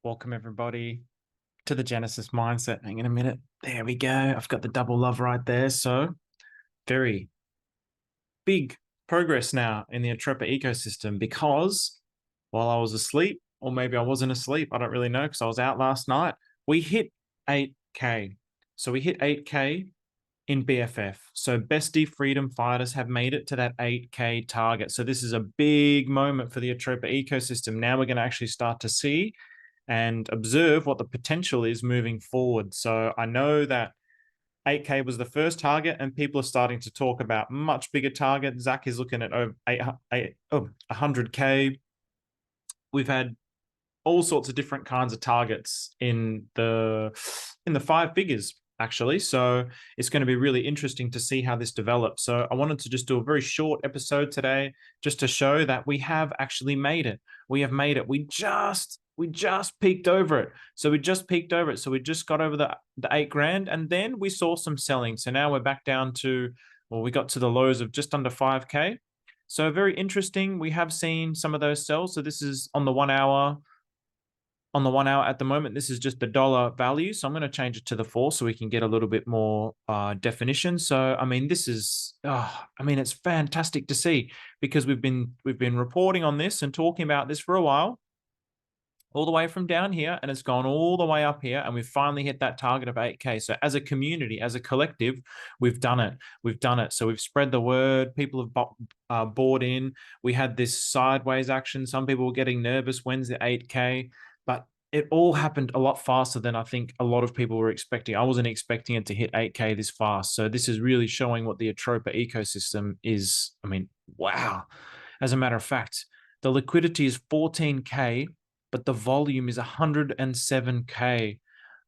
Welcome everybody to the Genesis Mindset. Hang on a minute. There we go. I've got the double love right there. So very big progress now in the Atropa ecosystem because while I was asleep, or maybe I wasn't asleep, I don't really know because I was out last night, we hit 8K. So we hit 8K in BFF. So Bestie Freedom Fighters have made it to that 8K target. So this is a big moment for the Atropa ecosystem. Now we're going to actually start to see and observe what the potential is moving forward. So I know that 8K was the first target, and people are starting to talk about much bigger target. Zach is looking at over 100K. We've had all sorts of different kinds of targets in the five figures actually. So it's going to be really interesting to see how this develops. So I wanted to just do a very short episode today just to show that we have actually made it. We have made it. We just peaked over it. So we just peaked over it. So we just got over the 8 grand, and then we saw some selling. So now we're back down to, well, we got to the lows of just under 5K. So very interesting. We have seen some of those sells. So this is on the 1 hour. On the 1 hour at the moment, this is just the dollar value. So I'm going to change it to the 4 so we can get a little bit more definition. So, I mean, this is, it's fantastic to see because we've been reporting on this and talking about this for a while, all the way from down here, and it's gone all the way up here, and we've finally hit that target of 8K. So as a community, as a collective, we've done it. We've done it. So we've spread the word. People have bought in. We had this sideways action. Some people were getting nervous. When's the 8K? But it all happened a lot faster than I think a lot of people were expecting. I wasn't expecting it to hit 8K this fast. So this is really showing what the Atropa ecosystem is. I mean, wow. As a matter of fact, the liquidity is 14K, but the volume is 107K.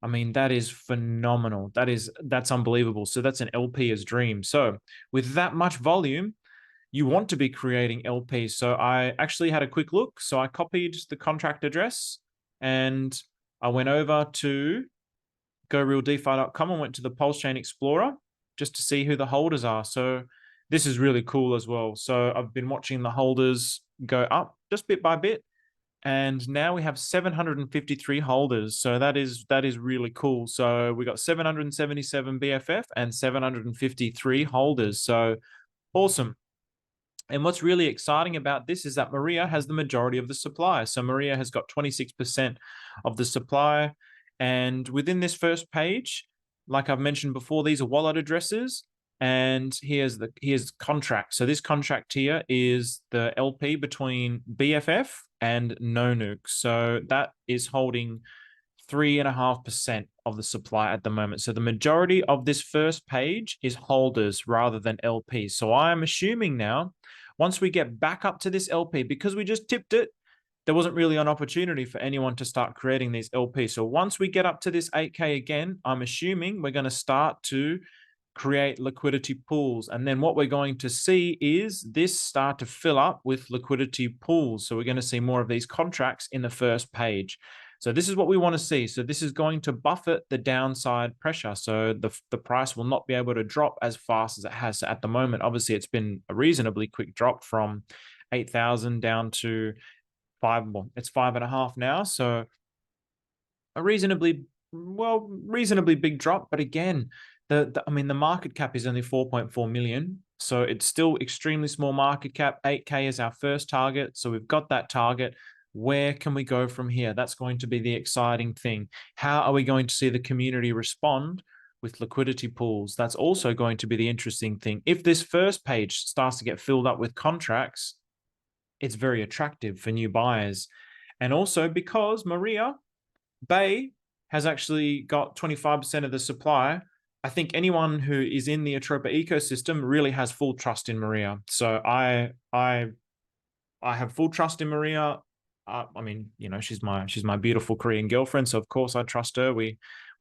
I mean, that is phenomenal. That's unbelievable. So that's an LP's dream. So with that much volume, you want to be creating LPs. So I actually had a quick look. So I copied the contract address and I went over to gorealdefi.com and went to the Pulse Chain Explorer just to see who the holders are. So this is really cool as well. So I've been watching the holders go up just bit by bit. And now we have 753 holders. So that is really cool. So we got 777 BFF and 753 holders. So awesome. And what's really exciting about this is that Maria has the majority of the supply. So Maria has got 26% of the supply. And within this first page, like I've mentioned before, these are wallet addresses. And here's contract. So this contract here is the LP between BFF and No Nuke. So that is holding 3.5% of the supply at the moment. So the majority of this first page is holders rather than LP. So I'm assuming now, once we get back up to this LP, because we just tipped it, there wasn't really an opportunity for anyone to start creating these LPs. So once we get up to this 8K again, I'm assuming we're going to start to create liquidity pools. And then what we're going to see is this start to fill up with liquidity pools. So we're going to see more of these contracts in the first page. So this is what we want to see. So this is going to buffet the downside pressure. So the price will not be able to drop as fast as it has. So at the moment, obviously, it's been a reasonably quick drop from 8,000 down to 5. Well, it's 5.5 now. So a reasonably big drop. But again, the market cap is only 4.4 million. So it's still extremely small market cap. 8K is our first target. So we've got that target. Where can we go from here? That's going to be the exciting thing. How are we going to see the community respond with liquidity pools? That's also going to be the interesting thing. If this first page starts to get filled up with contracts, it's very attractive for new buyers. And also because Maria Bay has actually got 25% of the supply, I think anyone who is in the Atropa ecosystem really has full trust in Maria. So I have full trust in Maria. I mean, she's my beautiful Korean girlfriend, so of course I trust her. We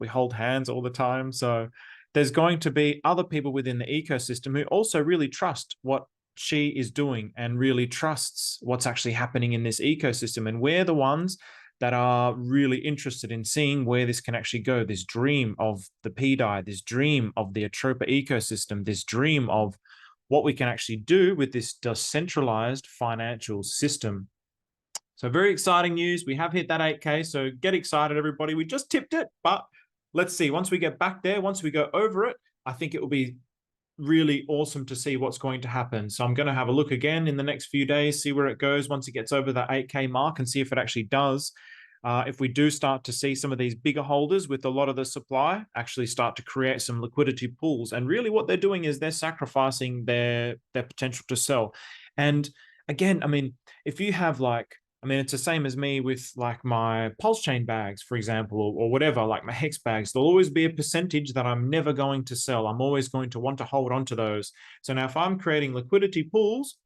hold hands all the time. So there's going to be other people within the ecosystem who also really trust what she is doing and really trusts what's actually happening in this ecosystem. And we're the ones that are really interested in seeing where this can actually go. This dream of the PDI, this dream of the Atropa ecosystem, this dream of what we can actually do with this decentralized financial system. So very exciting news. We have hit that 8K. So get excited, everybody. We just tipped it, but let's see. Once we get back there, once we go over it, I think it will be really awesome to see what's going to happen. So I'm going to have a look again in the next few days, see where it goes once it gets over that 8K mark and see if it actually does. If we do start to see some of these bigger holders with a lot of the supply actually start to create some liquidity pools. And really what they're doing is they're sacrificing their potential to sell. And again, I mean, if you have like, I mean, it's the same as me with like my pulse chain bags, for example, or whatever, like my hex bags. There'll always be a percentage that I'm never going to sell. I'm always going to want to hold on to those. So now if I'm creating liquidity pools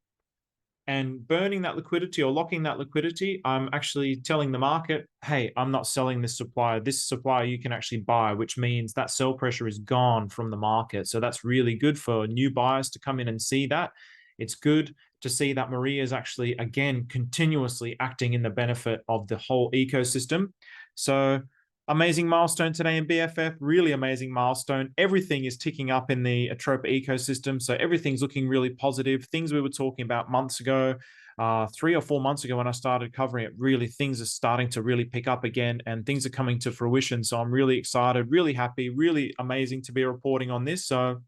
and burning that liquidity or locking that liquidity, I'm actually telling the market, hey, I'm not selling this supply. This supply you can actually buy, which means that sell pressure is gone from the market. So that's really good for new buyers to come in and see that. It's good to see that Maria is actually, again, continuously acting in the benefit of the whole ecosystem. So amazing milestone today in BFF, really amazing milestone. Everything is ticking up in the Atropa ecosystem. So everything's looking really positive. Things we were talking about months ago, 3 or 4 months ago when I started covering it, really things are starting to really pick up again and things are coming to fruition. So I'm really excited, really happy, really amazing to be reporting on this. So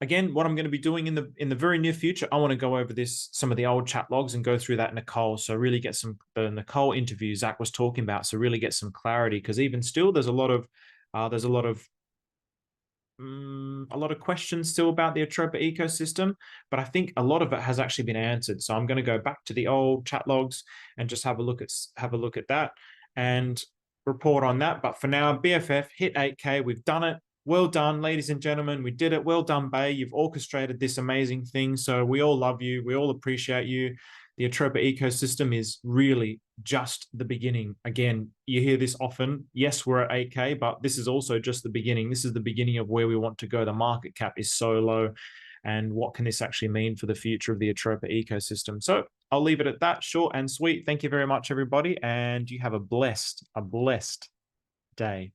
again, what I'm going to be doing in the very near future, I want to go over some of the old chat logs and go through that Nicole. So really get the Nicole interview Zach was talking about. So really get some clarity because even still, there's a lot of questions still about the Atropa ecosystem, but I think a lot of it has actually been answered. So I'm going to go back to the old chat logs and just have a look at that and report on that. But for now, BFF hit 8K. We've done it. Well done, ladies and gentlemen. We did it. Well done, Bay. You've orchestrated this amazing thing. So we all love you. We all appreciate you. The Atropa ecosystem is really just the beginning. Again, you hear this often. Yes, we're at 8K, but this is also just the beginning. This is the beginning of where we want to go. The market cap is so low. And what can this actually mean for the future of the Atropa ecosystem? So I'll leave it at that, short and sweet. Thank you very much, everybody. And you have a blessed day.